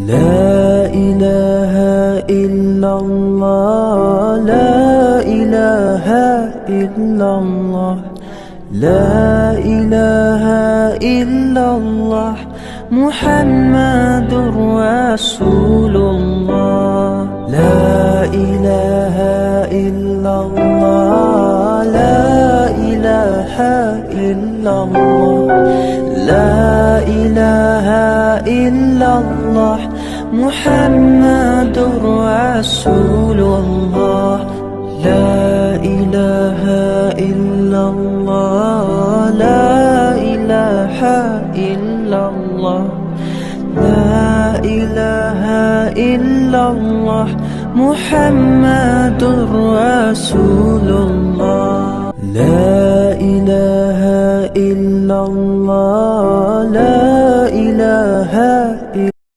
لا إله إلا الله لا إله إلا الله لا إله إلا الله محمد رسول الله لا إله إلا الله لا إله إلا الله لا إله إلا الله محمد رسول الله لا إله إلا الله لا إله إلا الله لا إله إلا الله محمد رسول الله لا إله إلا الله لا